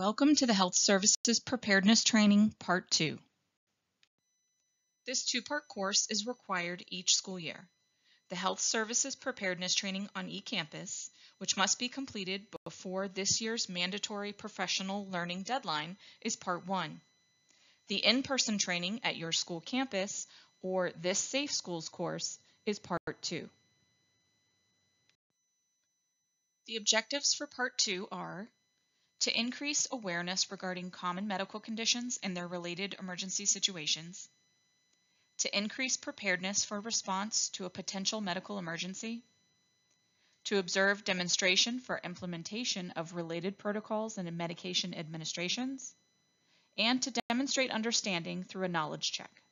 Welcome to the Health Services Preparedness Training, Part 2. This two-part course is required each school year. The Health Services Preparedness Training on eCampus, which must be completed before this year's mandatory professional learning deadline, is Part 1. The in-person training at your school campus, or This Safe Schools course, is Part 2. The objectives for Part 2 are to increase awareness regarding common medical conditions and their related emergency situations, to increase preparedness for response to a potential medical emergency, to observe demonstration for implementation of related protocols and medication administrations, and to demonstrate understanding through a knowledge check.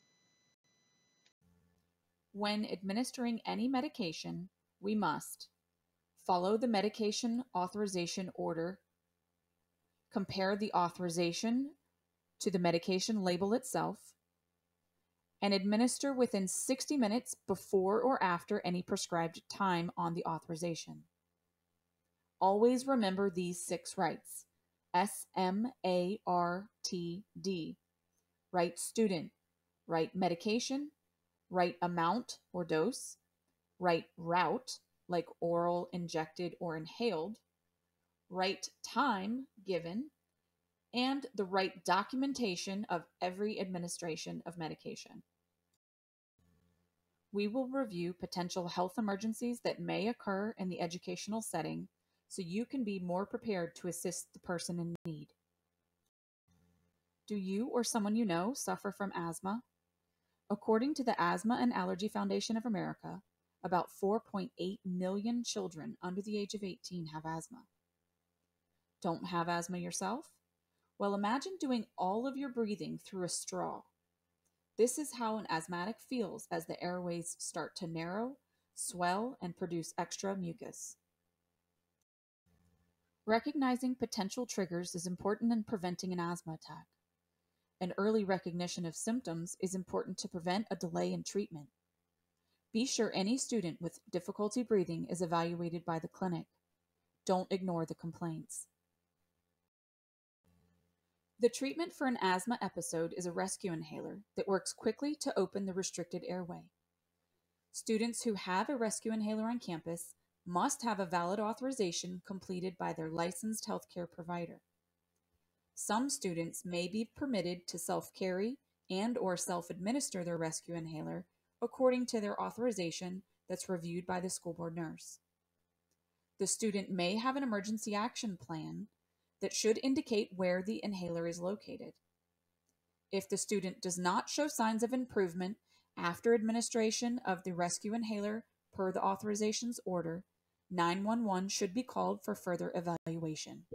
When administering any medication, we must follow the medication authorization order, compare the authorization to the medication label itself, and administer within 60 minutes before or after any prescribed time on the authorization. Always remember these 6 rights. SMARTD. Right student, right medication, right amount or dose, right route, like oral, injected, or inhaled, right time given, and the right documentation of every administration of medication. We will review potential health emergencies that may occur in the educational setting so you can be more prepared to assist the person in need. Do you or someone you know suffer from asthma? According to the Asthma and Allergy Foundation of America, about 4.8 million children under the age of 18 have asthma. Don't have asthma yourself? Well, imagine doing all of your breathing through a straw. This is how an asthmatic feels as the airways start to narrow, swell, and produce extra mucus. Recognizing potential triggers is important in preventing an asthma attack. An early recognition of symptoms is important to prevent a delay in treatment. Be sure any student with difficulty breathing is evaluated by the clinic. Don't ignore the complaints. The treatment for an asthma episode is a rescue inhaler that works quickly to open the restricted airway. Students who have a rescue inhaler on campus must have a valid authorization completed by their licensed healthcare provider. Some students may be permitted to self-carry and/or self-administer their rescue inhaler according to their authorization that's reviewed by the school board nurse. The student may have an emergency action plan that should indicate where the inhaler is located. If the student does not show signs of improvement after administration of the rescue inhaler per the authorization's order, 911 should be called for further evaluation.